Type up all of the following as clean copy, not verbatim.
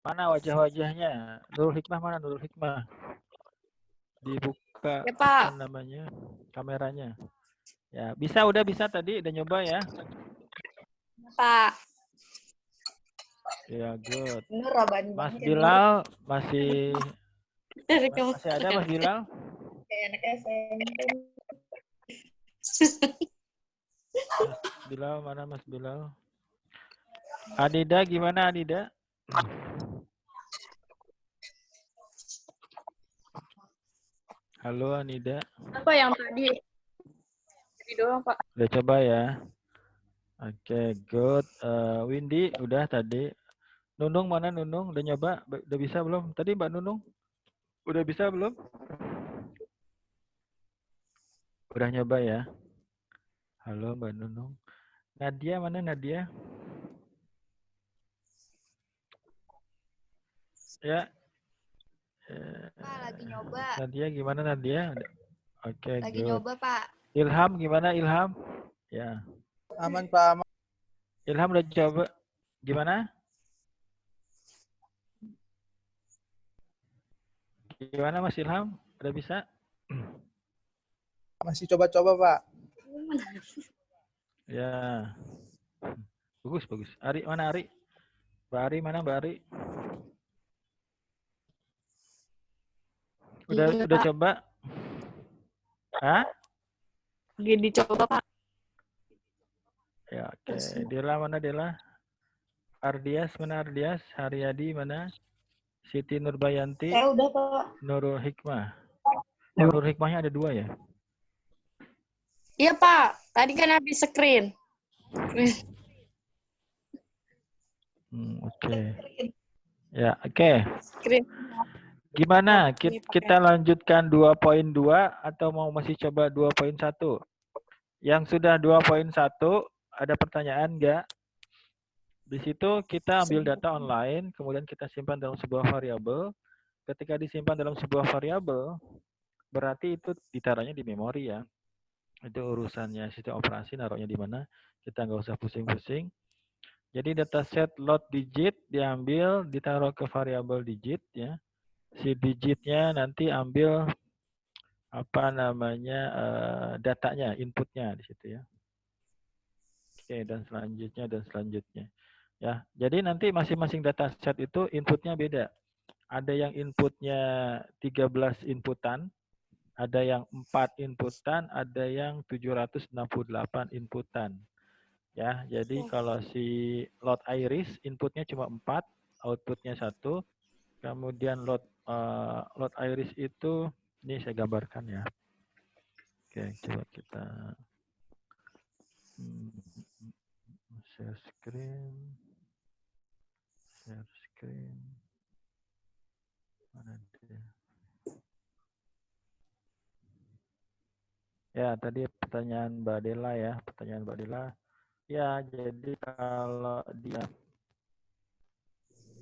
Mana wajah-wajahnya? Nurul Hikmah mana Nurul Hikmah? Dibuka Ya, apa Pak. namanya? Kameranya. Ya, bisa udah bisa tadi udah nyoba ya. Pak. Ya, good. Nur rabani Mas banget ya, Nur. Bilal masih ada Mas Bilal? Kayak anak SMP. Mas Bilal mana Mas Bilal? Anida gimana Anida? Halo Anida. Apa yang tadi? Tadi doang, Pak. Udah coba ya. Oke, good. Windy udah tadi. Nunung mana Nunung? Udah nyoba? Udah bisa belum? Tadi Mbak Nunung udah bisa belum? Udah nyoba ya. Halo Mbak Nunung. Nadia mana Nadia? Ya. Pak, lagi nyoba. Nadia gimana Nadia? Oke, Lagi good. nyoba, Pak. Ilham gimana Ilham? Ya. Aman Pak, aman. Ilham udah coba. Gimana? Gimana Mas Ilham? Udah bisa? Masih coba-coba Pak. Ya. Bagus, bagus. Ari mana Ari? Mbak Ari mana Mbak Ari? Udah coba? Hah? Lagi dicoba, Pak. Ya, oke. Dela mana Dela? Ardias mana Ardias? Haryadi mana? Siti Nurbayanti? Saya udah, Pak. Nurul Hikmah. Oh, Nurul Hikmahnya ada 2 ya? Iya, Pak. Tadi kan habis screen. Oke. Ya, oke. Screen. Gimana? Ini Kita pakai. lanjutkan 2.2 atau mau masih coba 2.1? Yang sudah 2.1 ada pertanyaan enggak? Di situ kita ambil data online, kemudian kita simpan dalam sebuah variabel. Ketika disimpan dalam sebuah variabel, berarti itu ditaruhnya di memori ya. Itu urusannya sistem operasi, naruhnya di mana. Kita nggak usah pusing-pusing. Jadi dataset load digit diambil, ditaruh ke variabel digit ya. Si digitnya nanti ambil apa namanya datanya, inputnya di situ ya. Oke, dan selanjutnya. Ya, jadi nanti masing-masing dataset itu inputnya beda. Ada yang inputnya 13 inputan, ada yang 4 inputan, ada yang 768 inputan. Ya, jadi kalau si load iris inputnya cuma 4, outputnya 1. Kemudian load iris itu ini saya gambarkan ya. Oke, coba kita share screen. Share screen. Mana dia? Ya, tadi pertanyaan Mbak Dela ya, pertanyaan Mbak Dela. Ya, jadi kalau dia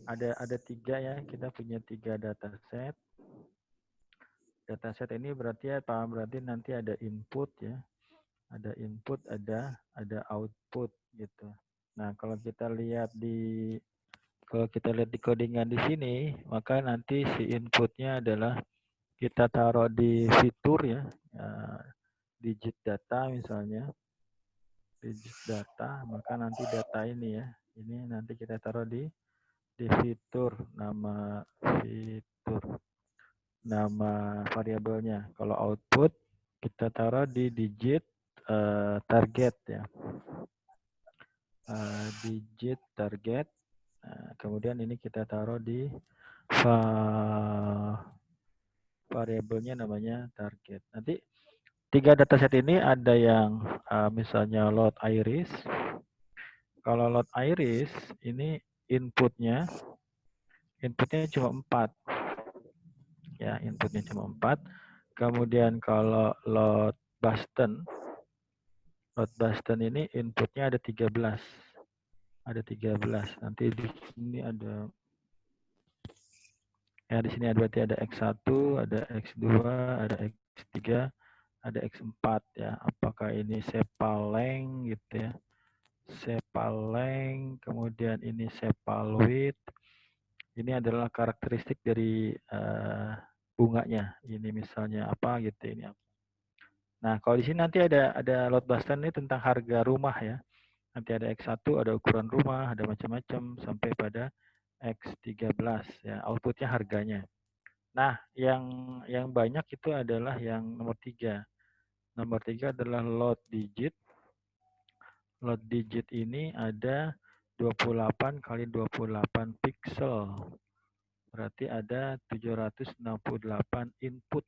ada 3 ya, kita punya 3 dataset. Dataset ini berarti apa? Berarti nanti ada input ya, ada input, ada output gitu. Nah, kalau kita lihat di codingan di sini, maka nanti si inputnya adalah kita taruh di fitur ya, digit data misalnya, digit data, maka nanti data ini ya, ini nanti kita taruh di fitur, nama variabelnya. Kalau output kita taruh di digit target ya, digit target. Nah, kemudian ini kita taruh di variabelnya namanya target. Nanti 3 dataset ini ada yang misalnya load iris. Kalau load iris ini inputnya cuma 4. Ya, inputnya cuma 4. Kemudian kalau load Boston ini inputnya ada 13. Ada 13. Nanti di sini ada ya, di sini berarti ada X1, ada X2, ada X3, ada X4 ya. Apakah ini sepaleng gitu ya. Sepaleng, kemudian ini sepalwidth. Ini adalah karakteristik dari bunganya. Ini misalnya apa gitu, ini apa. Nah, kalau di sini nanti ada load button ini tentang harga rumah ya. Nanti ada X1, ada ukuran rumah, ada macam-macam sampai pada X13 ya, outputnya harganya. Nah, yang banyak itu adalah yang nomor 3. Nomor 3 adalah load digit. Load digit ini ada 28 kali 28 pixel. Berarti ada 768 input.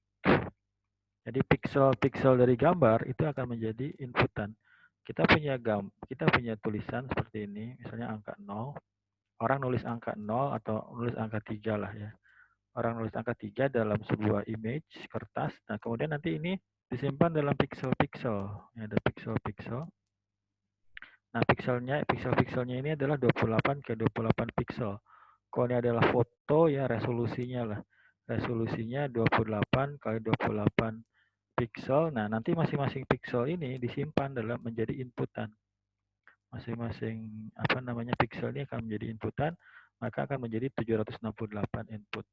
Jadi pixel-pixel dari gambar itu akan menjadi inputan. Kita punya tulisan seperti ini, misalnya angka 0. Orang nulis angka 0 atau nulis angka 3 lah ya. Orang nulis angka 3 dalam sebuah image kertas. Nah, kemudian nanti ini disimpan dalam pixel-pixel. Ini ada pixel-pixel. Nah, pixel-pixelnya ini adalah 28 ke 28 pixel. Kalau ini adalah foto ya, resolusinya lah. Resolusinya 28 kali 28 pixel. Nah, nanti masing-masing pixel ini disimpan dalam menjadi inputan. Masing-masing pixel ini akan menjadi inputan, maka akan menjadi 768 input.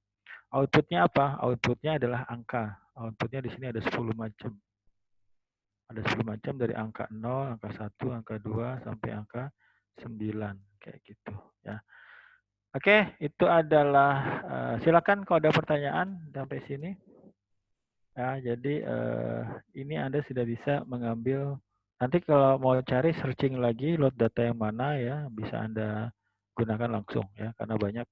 Outputnya apa? Outputnya adalah angka. Outputnya di sini ada 10 macam. Ada 10 macam dari angka 0, angka 1, angka 2, sampai angka 9. Kayak gitu ya. Oke, itu adalah, silakan kalau ada pertanyaan sampai sini. Ya, jadi ini Anda sudah bisa mengambil, nanti kalau mau cari searching lagi load data yang mana ya, bisa Anda gunakan langsung ya, karena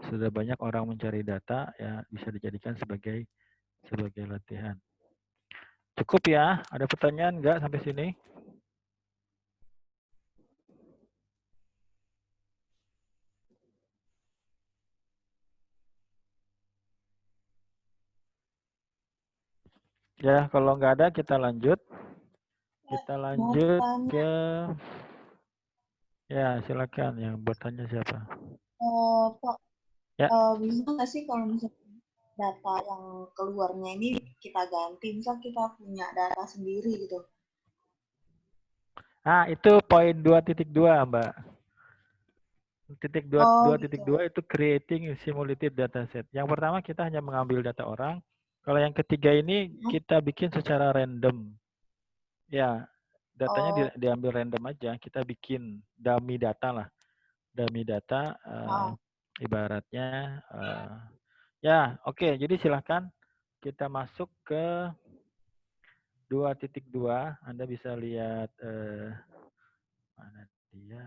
sudah banyak orang mencari data ya, bisa dijadikan sebagai latihan. Cukup ya? Ada pertanyaan enggak sampai sini? Ya, kalau nggak ada kita lanjut. Kita lanjut ke, ya silakan yang bertanya siapa? Pak, Ya. bisa nggak sih kalau misalnya data yang keluarnya ini kita ganti, misal kita punya data sendiri gitu. Nah, itu poin 2.2, Mbak. Titik 2.2 gitu. itu creating simulated dataset. Yang pertama kita hanya mengambil data orang. Kalau yang ketiga ini kita bikin secara random. Ya, datanya diambil random aja. Kita bikin dummy data lah. Dummy data ibaratnya ya, oke. Jadi silahkan kita masuk ke 2.2. Anda bisa lihat mana dia.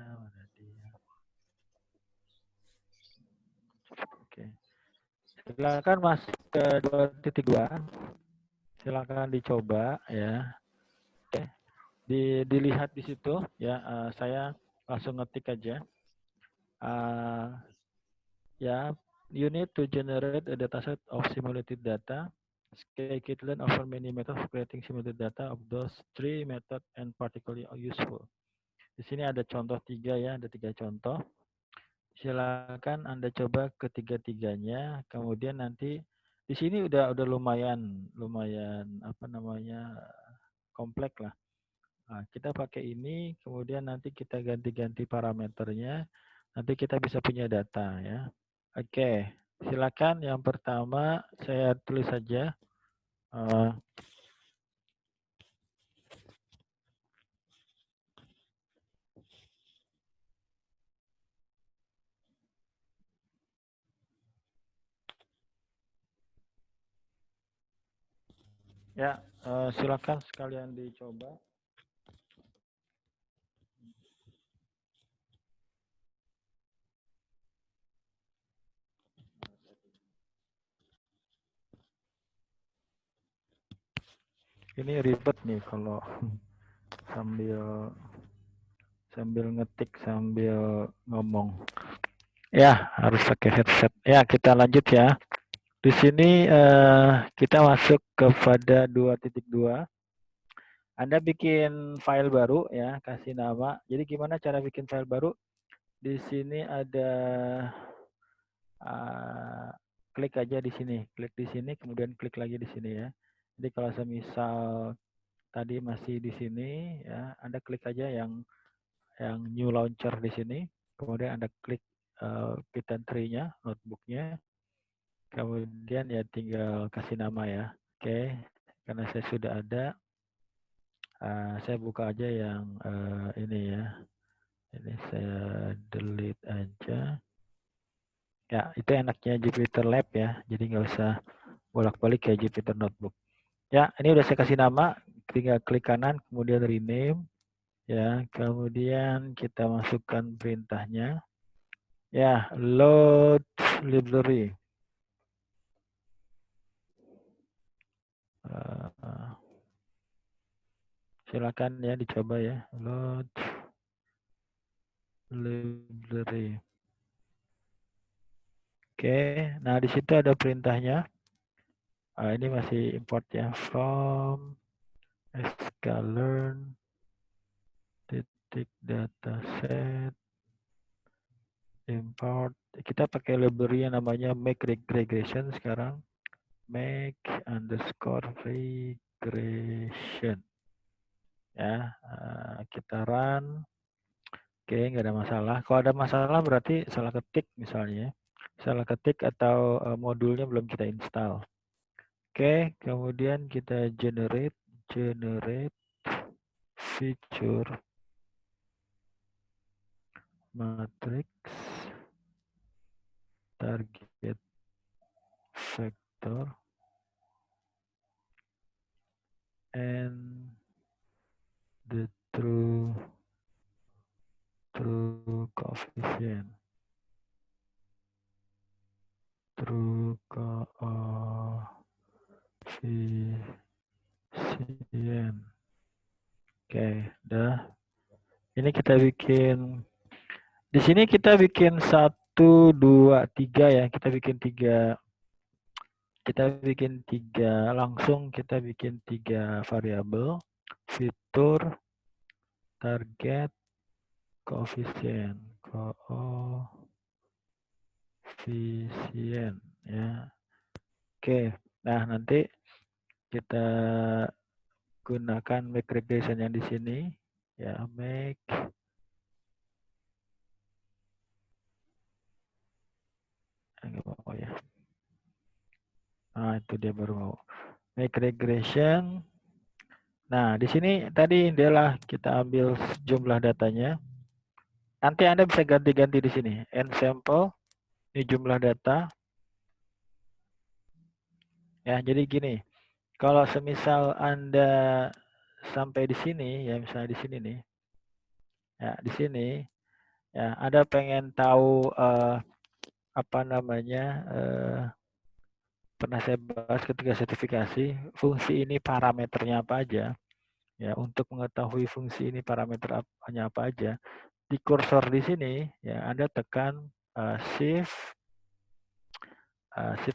Oke. Silakan masuk ke 2.2. Silakan dicoba ya. Oke. Dilihat di situ ya. Saya langsung ngetik aja. Ya, you need to generate a dataset of simulated data. Scikit-learn offer many methods of creating simulated data. Of those 3 methods and particularly useful. Di sini ada contoh 3 ya, ada 3 contoh. Silakan Anda coba ketiga-tiganya. Kemudian nanti di sini udah lumayan kompleks lah. Nah, kita pakai ini, kemudian nanti kita ganti-ganti parameternya. Nanti kita bisa punya data ya. Oke, silakan yang pertama saya tulis saja. Ya, silakan sekalian dicoba. Ini ribet nih kalau sambil ngetik sambil ngomong. Ya, harus pakai headset. Ya, kita lanjut ya. Di sini kita masuk kepada 2.2. Anda bikin file baru ya, kasih nama. Jadi gimana cara bikin file baru? Di sini ada klik aja di sini, klik di sini, kemudian klik lagi di sini ya. Jadi kalau semisal tadi masih di sini ya, Anda klik aja yang new launcher di sini, kemudian Anda klik Python tree-nya, notebook-nya. Kemudian ya tinggal kasih nama ya. Oke, karena saya sudah ada, saya buka aja yang ini ya. Ini saya delete aja. Ya, itu enaknya Jupyter Lab ya. Jadi nggak usah bolak-balik kayak Jupyter Notebook. Ya, ini udah saya kasih nama. Tinggal klik kanan, kemudian rename. Ya, kemudian kita masukkan perintahnya. Ya, load library. Silakan ya dicoba ya, load library. Oke, nah di situ ada perintahnya. Ini masih import ya, from sklearn titik dataset import. Kita pakai library yang namanya make regression sekarang. Make underscore regression. Ya, kita run. Oke, nggak ada masalah. Kalau ada masalah berarti salah ketik misalnya. Salah ketik atau modulnya belum kita install. Oke, kemudian kita generate feature matrix target vector and the true coefficient. True coefficient. Oke, udah. Ini kita bikin, di sini kita bikin 1, 2, 3 ya. Kita bikin 3 langsung, kita bikin 3 variabel. Fitur, target, coefficient. Coefficient ya. Oke, nah nanti kita gunakan make regression yang di sini ya, make ya. Nah, itu dia baru mau make regression. Nah, di sini tadi adalah kita ambil jumlah datanya. Nanti Anda bisa ganti-ganti di sini. N sample, ini jumlah data. Ya, jadi gini. Kalau semisal Anda sampai di sini, ya misalnya di sini nih. Ya, di sini ya, Anda pengen tahu apa namanya, pernah saya bahas ketika sertifikasi, fungsi ini parameternya apa aja. Ya, untuk mengetahui fungsi ini parameternya apa aja, di kursor di sini ya Anda tekan shift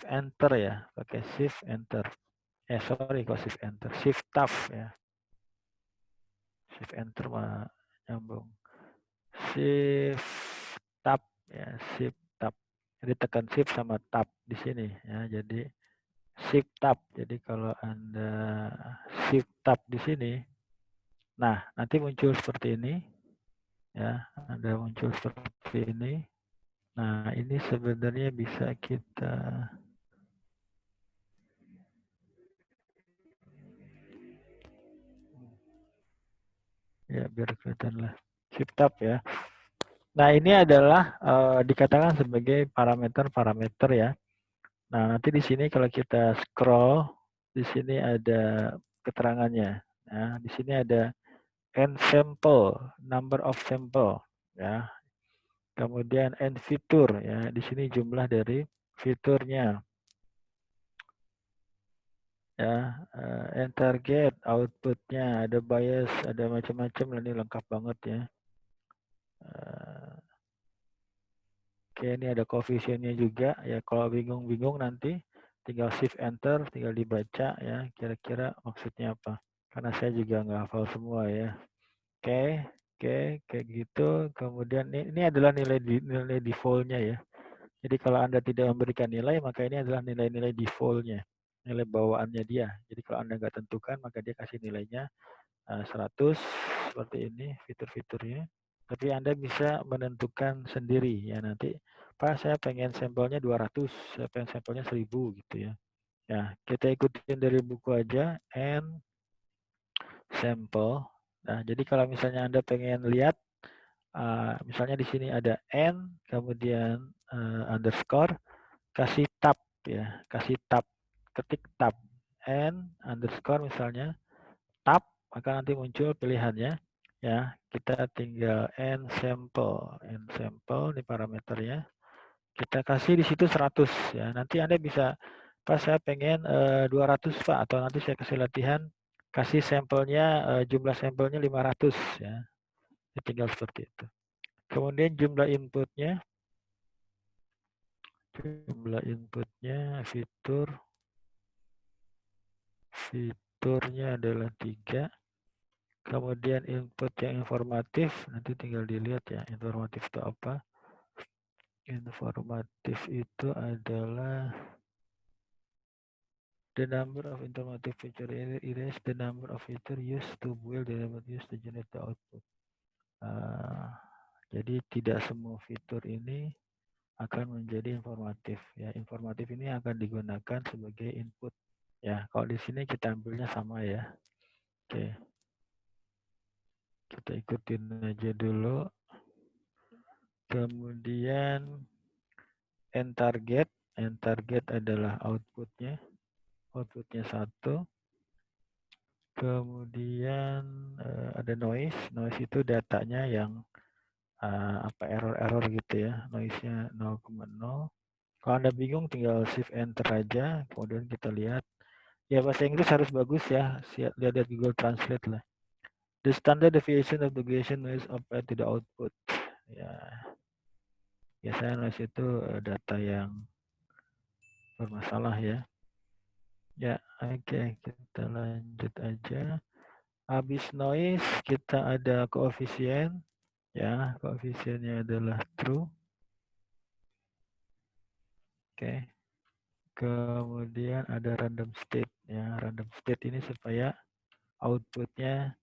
enter ya, pakai shift enter. Sorry kok shift enter, shift tab ya. Shift enter mah nyambung. Shift tab ya, shift tab. Jadi tekan shift sama tab di sini ya. Jadi shift tab. Jadi kalau Anda shift tab di sini, nah nanti muncul seperti ini ya. Anda muncul seperti ini. Nah, ini sebenarnya bisa kita ya biar kelihatan lah. Shift tab ya. Nah, ini adalah dikatakan sebagai parameter-parameter ya. Nah, nanti di sini kalau kita scroll, di sini ada keterangannya. Nah, di sini ada n sample, number of sample ya. Kemudian n fitur ya, di sini jumlah dari fiturnya. Ya, n target, outputnya, ada bias, ada macam-macam, ini lengkap banget ya. Oke, ini ada koefisiennya juga ya. Kalau bingung-bingung nanti tinggal shift enter, tinggal dibaca ya, kira-kira maksudnya apa. Karena saya juga nggak hafal semua ya. Oke, kayak gitu. Kemudian ini adalah nilai default-nya ya. Jadi kalau Anda tidak memberikan nilai, maka ini adalah nilai-nilai default-nya, nilai bawaannya dia. Jadi kalau Anda nggak tentukan, maka dia kasih nilainya 100 seperti ini fitur-fiturnya. Tapi Anda bisa menentukan sendiri ya nanti, Pak saya pengen sampelnya 200, saya pengen sampelnya 1000 gitu ya. Ya, kita ikutin dari buku aja, and sample. Nah, jadi kalau misalnya Anda pengen lihat, misalnya di sini ada n, kemudian underscore, kasih tab ya, kasih tab, ketik tab, n underscore misalnya, tab, maka nanti muncul pilihannya. Ya, kita tinggal n sample ini parameternya. Kita kasih di situ 100 ya. Nanti Anda bisa, Pak saya pengen 200 Pak, atau nanti saya kasih latihan kasih sampelnya, jumlah sampelnya 500 ya. Tinggal seperti itu. Kemudian jumlah inputnya fiturnya adalah 3. Kemudian input yang informatif, nanti tinggal dilihat ya, informatif itu apa. Informatif itu adalah the number of informative feature is the number of feature used to build the used to generate the output. Jadi tidak semua fitur ini akan menjadi informatif ya. Informatif ini akan digunakan sebagai input ya. Kalau di sini kita ambilnya sama ya. Oke. Kita ikutin aja dulu. Kemudian end target adalah outputnya 1. Kemudian ada noise itu datanya yang error gitu ya, noise-nya 0,0. Kalau Anda bingung tinggal shift enter aja, kemudian kita lihat. Ya bahasa Inggris harus bagus ya, lihat Google Translate lah. The standard deviation of the Gaussian noise applied to the output. Ya, biasanya noise itu data yang bermasalah ya. Ya, oke, kita lanjut aja. Habis noise kita ada koefisien. Ya, koefisiennya adalah true. Oke. Kemudian ada random state ya. Random state ini supaya outputnya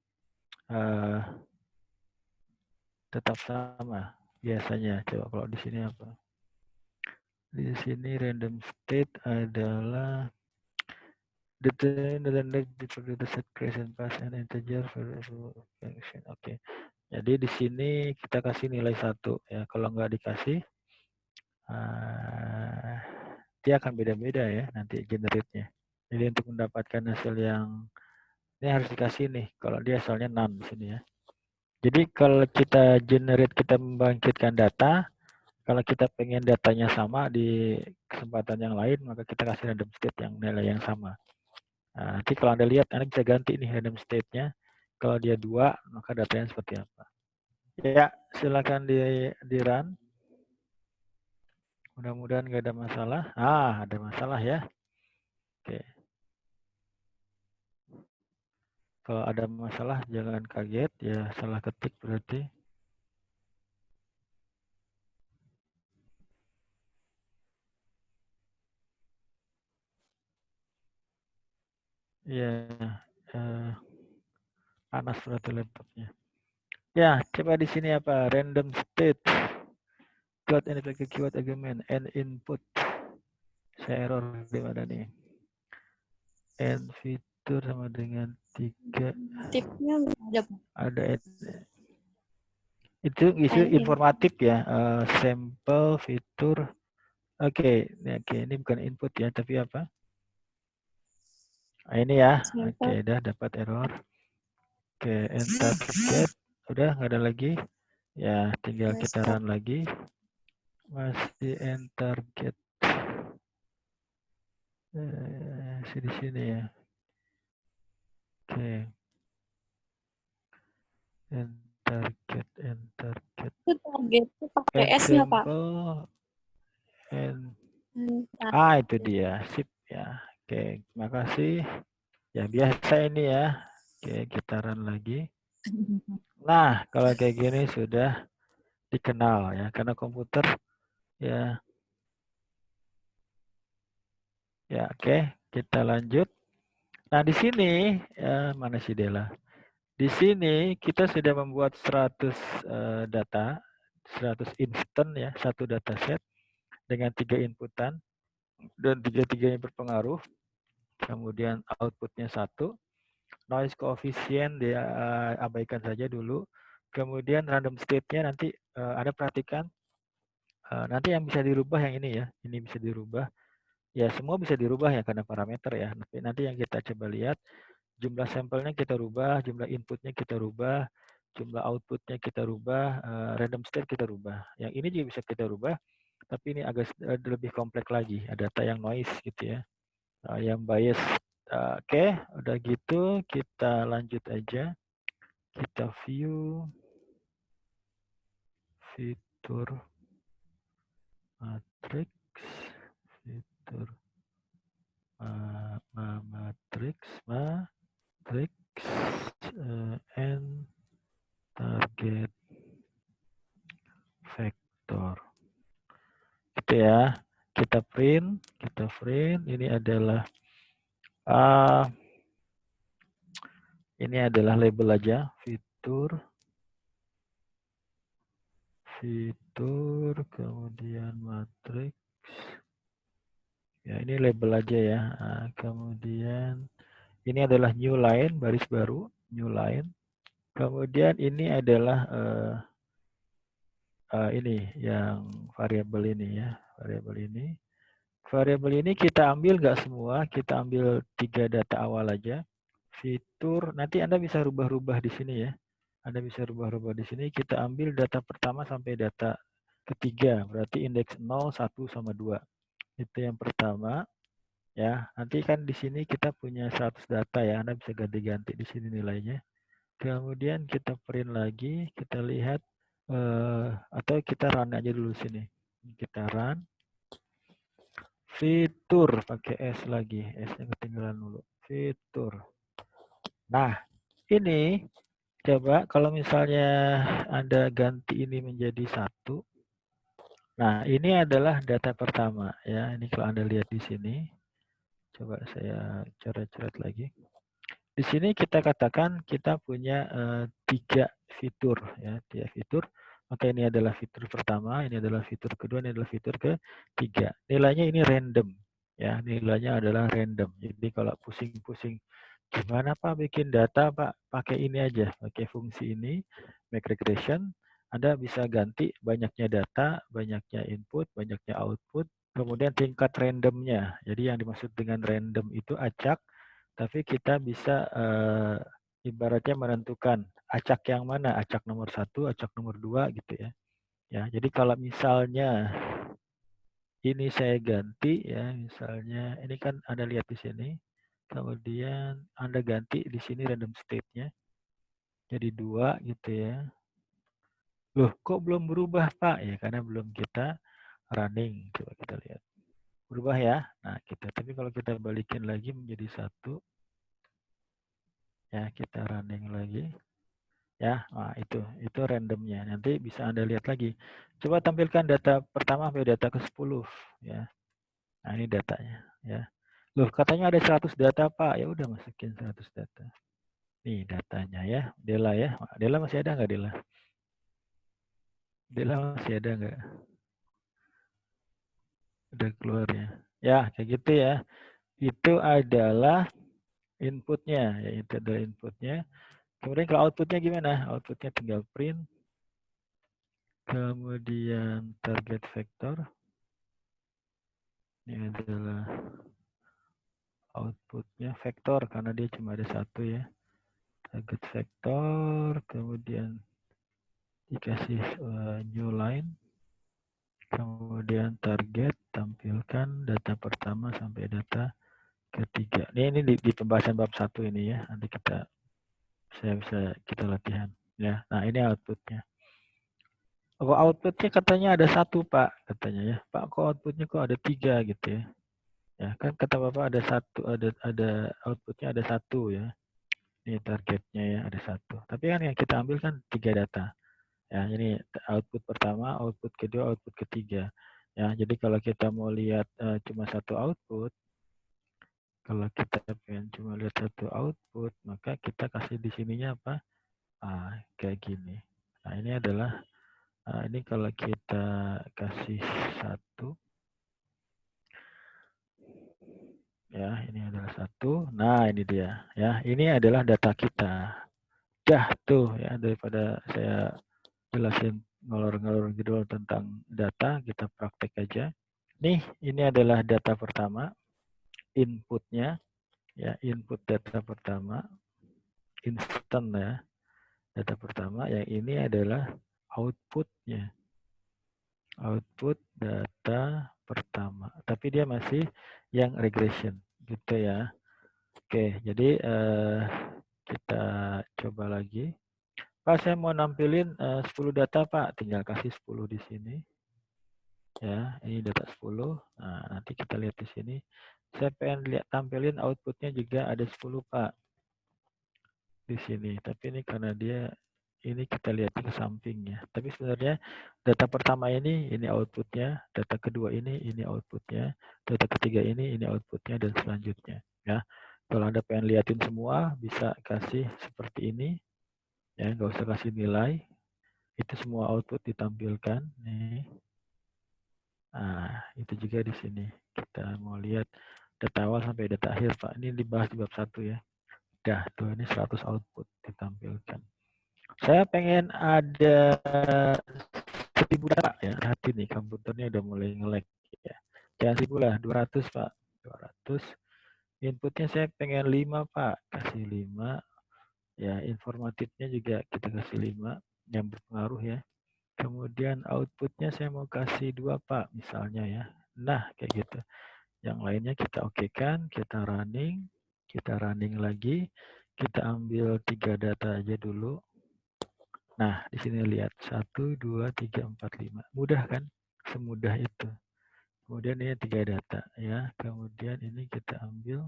tetap sama biasanya. Coba kalau di sini apa? Di sini random state adalah the set creation pass and integer function. Oke. Jadi di sini kita kasih nilai 1 ya. Kalau nggak dikasih dia akan beda-beda ya nanti generate-nya. Jadi untuk mendapatkan hasil yang ini harus dikasih nih. Kalau dia asalnya none di sini ya. Jadi kalau kita generate, kita membangkitkan data, kalau kita pengen datanya sama di kesempatan yang lain, maka kita kasih random state yang nilai yang sama. Nah, nanti kalau Anda lihat, Anda bisa ganti nih random state-nya. Kalau dia 2, maka datanya seperti apa. Ya, silakan di run. Mudah-mudahan nggak ada masalah. Ada masalah ya. Oke. Kalau ada masalah jangan kaget ya, salah ketik berarti. Ya, panas berarti laptopnya. Ya, coba di sini apa? Random state. Keyword and keyword argument and input. Saya error di mana nih? And fitur sama dengan 3. Tipnya ada. Ada itu isu informatif ya. Sampel fitur. Oke, ini bukan input ya, tapi apa? Ini ya. Oke, udah dapat error. Oke, enter target. Udah nggak ada lagi. Ya, tinggal kita run lagi. Masih enter target. Di sini ya. Oke. Enter target. Itu targetnya pakai S-nya, Pak. Itu dia. Sip ya. Oke, terima kasih. Ya, biasa ini ya. Oke, kita run lagi. Nah, kalau kayak gini sudah dikenal ya, karena komputer ya. Ya, oke, kita lanjut. Nah, di sini ya, mana si Dela? Di sini kita sudah membuat 100 data, 100 instant ya, satu dataset dengan 3 inputan dan tiga-tiganya berpengaruh. Kemudian outputnya 1. Noise coefficient dia abaikan saja dulu. Kemudian random state-nya nanti Anda perhatikan nanti yang bisa dirubah yang ini ya. Ini bisa dirubah. Ya semua bisa dirubah ya karena parameter ya. Nanti yang kita coba lihat jumlah sampelnya kita rubah, jumlah inputnya kita rubah, jumlah outputnya kita rubah, random state kita rubah. Yang ini juga bisa kita rubah, tapi ini agak lebih kompleks lagi. Ada data yang noise gitu ya, yang bias. Oke, udah gitu kita lanjut aja. Kita view fitur matrix, fitur matrix, and target vector. Gitu ya. Kita print. Ini adalah label aja, fitur, kemudian matrix. Ya, ini label aja ya. Kemudian ini adalah new line, baris baru, new line. Kemudian ini adalah ini yang variabel ini ya, variabel ini kita ambil nggak semua, kita ambil 3 data awal aja. Fitur nanti Anda bisa rubah-rubah di sini ya. Anda bisa rubah-rubah di sini. Kita ambil data pertama sampai data ketiga, berarti indeks 0, 1 sama 2. Itu yang pertama. Ya, nanti kan di sini kita punya 100 data ya, Anda bisa ganti-ganti di sini nilainya. Kemudian kita print lagi, kita lihat atau kita run aja dulu sini. Kita run. Fitur pakai S lagi, S-nya ketinggalan dulu. Fitur. Nah, ini coba kalau misalnya Anda ganti ini menjadi 1. Nah, ini adalah data pertama ya. Ini kalau Anda lihat di sini. Coba saya coret-coret lagi. Di sini kita katakan kita punya 3 fitur ya, 3 fitur. Maka ini adalah fitur pertama, ini adalah fitur kedua, ini adalah fitur ketiga. Nilainya ini random ya, nilainya adalah random. Jadi kalau pusing-pusing gimana Pak bikin data Pak, pakai ini aja, pakai fungsi ini, make regression. Anda bisa ganti banyaknya data, banyaknya input, banyaknya output, kemudian tingkat randomnya. Jadi yang dimaksud dengan random itu acak, tapi kita bisa ibaratnya menentukan acak yang mana, acak nomor 1, acak nomor 2 gitu ya. Ya, jadi kalau misalnya ini saya ganti ya, misalnya ini kan Anda lihat di sini. Kemudian Anda ganti di sini random state-nya. Jadi 2 gitu ya. Loh, kok belum berubah, Pak? Ya, karena belum kita running. Coba kita lihat. Berubah ya. Nah, tapi kalau kita balikin lagi menjadi 1, ya kita running lagi ya. Nah, itu randomnya, nanti bisa Anda lihat lagi. Coba tampilkan data pertama sampai data ke-10 ya. Nah, ini datanya ya. Loh, katanya ada 100 data Pak. Ya udah masukin 100 data. Nih datanya ya. Dela ya. Dela masih ada nggak Dela? Dela masih ada nggak? Udah keluar ya. Ya kayak gitu ya. Itu adalah inputnya ya, itu adalah inputnya. Kemudian kalau outputnya gimana? Outputnya tinggal print. Kemudian target vector. Ini adalah outputnya vektor karena dia cuma ada 1 ya. Target vektor, kemudian dikasih new line. Kemudian target, tampilkan data pertama sampai data ketiga. Ini di pembahasan bab 1 ini ya. Nanti kita latihan ya. Nah, ini outputnya. Oh, outputnya katanya ada 1 Pak, katanya ya. Pak, kok outputnya kok ada 3 gitu ya. Ya, kan kata Bapak ada 1, ada outputnya ada 1 ya. Ini targetnya ya ada 1. Tapi kan yang kita ambil kan 3 data. Ya, ini output pertama, output kedua, output ketiga. Ya, jadi kalau kita mau lihat cuma 1 output, Kalau kita pengen cuma lihat satu output, maka kita kasih di sininya apa? Kayak gini. Nah, ini adalah ini kalau kita kasih satu, ya, ini adalah satu. Nah, ini dia, ya. Ini adalah data kita. Dah tuh, ya, daripada saya jelasin ngalor-ngalor judul tentang data, kita praktek aja. Nih, ini adalah data pertama, inputnya, ya, input data pertama, instant ya, data pertama. Yang ini adalah outputnya, output data pertama. Tapi dia masih yang regression, gitu ya. Oke, jadi kita coba lagi. Pak, saya mau nampilin 10 data, Pak. Tinggal kasih 10 di sini. Ya, ini data 10. Nah, nanti kita lihat di sini. Saya pengen tampilin outputnya juga ada 10, Pak. Di sini. Tapi ini karena dia, ini kita lihat ke samping ya. Tapi sebenarnya data pertama ini outputnya. Data kedua ini outputnya. Data ketiga ini outputnya, dan selanjutnya. Ya. Kalau Anda pengen liatin semua, bisa kasih seperti ini. Ya, nggak usah kasih nilai. Itu semua output ditampilkan. Nih. Nah, itu juga di sini. Kita mau lihat data awal sampai data akhir, Pak. Ini dibahas di bab 1 ya. Dah, tuh ini 100 output ditampilkan. Saya pengen ada 1000 data, ya. Hati nih, komputernya udah mulai nge-lag ya. Jangan 1000 lah, 200, Pak. 200. Inputnya saya pengen 5, Pak. Kasih 5. Ya, informatifnya juga kita kasih 5 yang berpengaruh ya. Kemudian outputnya saya mau kasih 2, Pak, misalnya ya. Nah, kayak gitu. Yang lainnya kita okekan, kita running lagi. Kita ambil 3 data aja dulu. Nah, di sini lihat 1, 2, 3, 4, 5. Mudah kan? Semudah itu. Kemudian ini 3 data ya. Kemudian ini kita ambil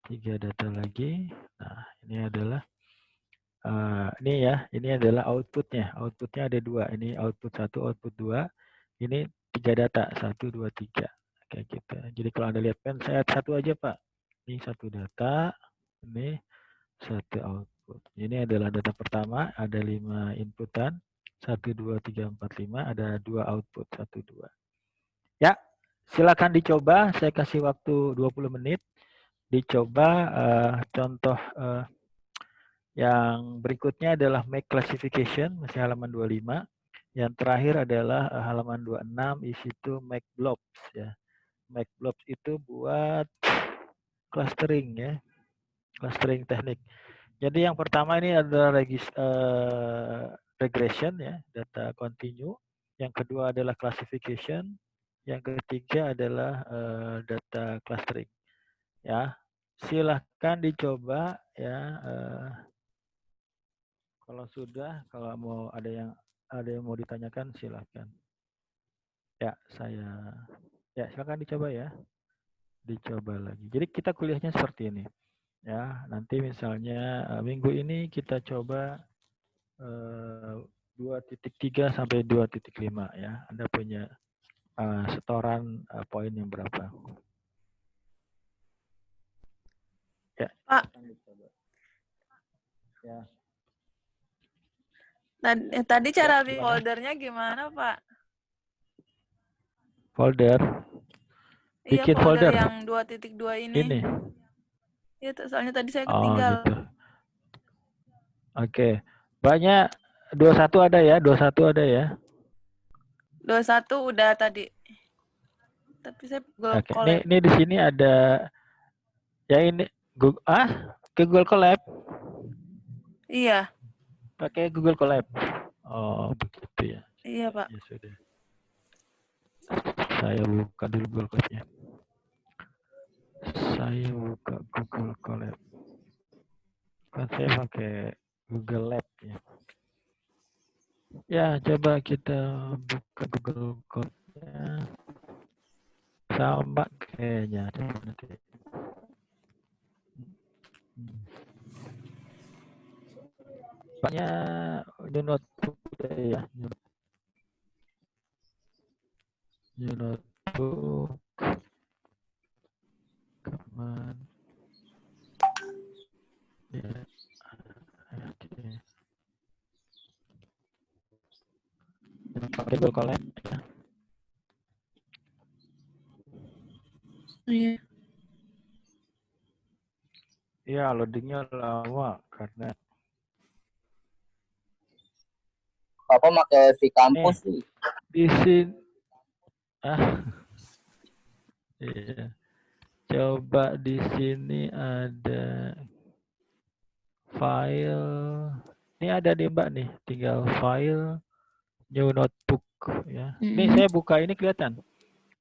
3 data lagi. Nah, ini adalah ini ya, ini adalah outputnya. Outputnya ada 2. Ini output 1, output 2. Ini 3 data, 1, 2, 3. Kayak gitu. Jadi kalau Anda lihat pen, saya add 1 aja, Pak. Ini 1 data, ini 1 output. Ini adalah data pertama, ada 5 inputan. 1, 2, 3, 4, 5. Ada 2 output, 1, 2. Ya, silakan dicoba. Saya kasih waktu 20 menit. Dicoba contoh yang berikutnya adalah make classification, masih halaman 25. Yang terakhir adalah halaman 26, isi itu make blobs ya. Make blobs itu buat clustering ya, clustering teknik. Jadi yang pertama ini adalah regression ya, data continue. Yang kedua adalah classification. Yang ketiga adalah data clustering. Ya, silahkan dicoba ya. Kalau sudah, kalau mau ada yang mau ditanyakan silahkan. Ya, silakan dicoba ya. Dicoba lagi. Jadi kita kuliahnya seperti ini. Ya, nanti misalnya minggu ini kita coba 2.3 sampai 2.5 ya. Anda punya setoran poin yang berapa? Ya. Pak. Ya. Tadi cara bikin foldernya gimana, Pak? Folder. Iya, Bikin folder yang 2.2 ini. Ini. Iya, soalnya tadi saya ketinggal. Gitu. Oke. Banyak 21 ada ya? 21 ada ya? 21 udah tadi. Tapi saya Google Colab. Ini di sini ada ya ini Google Colab. Iya. Pakai Google Colab. Oh, begitu ya. Iya, Pak. Ya sudah. Saya buka dulu Google Colab-nya. Saya buka Google Colab. Kan saya pakai Google Lab ya. Ya, coba kita buka Google Colab-nya. Sama kayaknya. Nanti. Banyak new notebook ya. New notebook. Kapan? pakai Google Colab. Ya. Iya. Ya, loadingnya lama karena Bapak pakai vCampus sih. di sini iya. Coba di sini ada file. Ini ada nih Mbak nih, tinggal file new notebook ya. Ini saya buka ini kelihatan.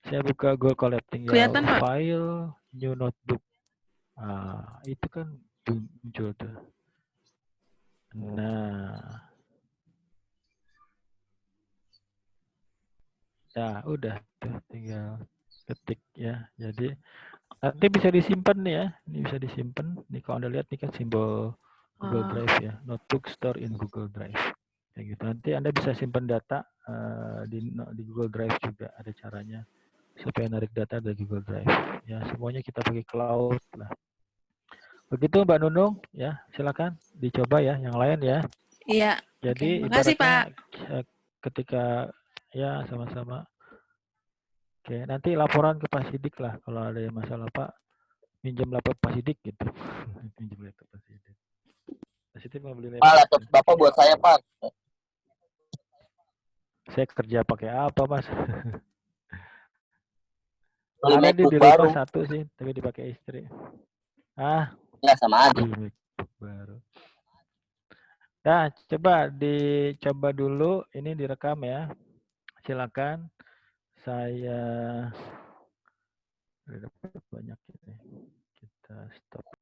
Saya buka Google Colab, tinggal Kelihatan, Pak. file new notebook. Ah, itu kan muncul tuh. Nah. Ya, udah tuh tinggal ketik ya. Jadi nanti bisa disimpan nih ya. Ini bisa disimpan. Nih kalau Anda lihat nih kan simbol Google Drive ya. Notebook store in Google Drive. Kayak gitu. Nanti Anda bisa simpan data di Google Drive juga, ada caranya supaya narik data dari Google Drive. Ya, semuanya kita pakai cloud lah. Begitu Mbak Nunung ya, silakan dicoba ya yang lain ya. Iya. Jadi Oke, makasih, ibaratnya Pak. ketika ya sama-sama. Oke, nanti laporan ke Pak Sidik lah kalau ada yang masalah Pak, minjem laptop Pak Sidik gitu. Minjem laptop Pak Sidik. Pak Sidik mau beli Pak, laptop Bapak buat saya, Pak. Saya kerja pakai apa Mas? Beli Ada di MacBook rumah baru. satu sih, tapi dipakai istri. Ah, Ya, sama aja. beli MacBook baru. Nah, coba dicoba dulu, ini direkam ya. Silakan. Saya udah dapat banyak ini. Kita stop.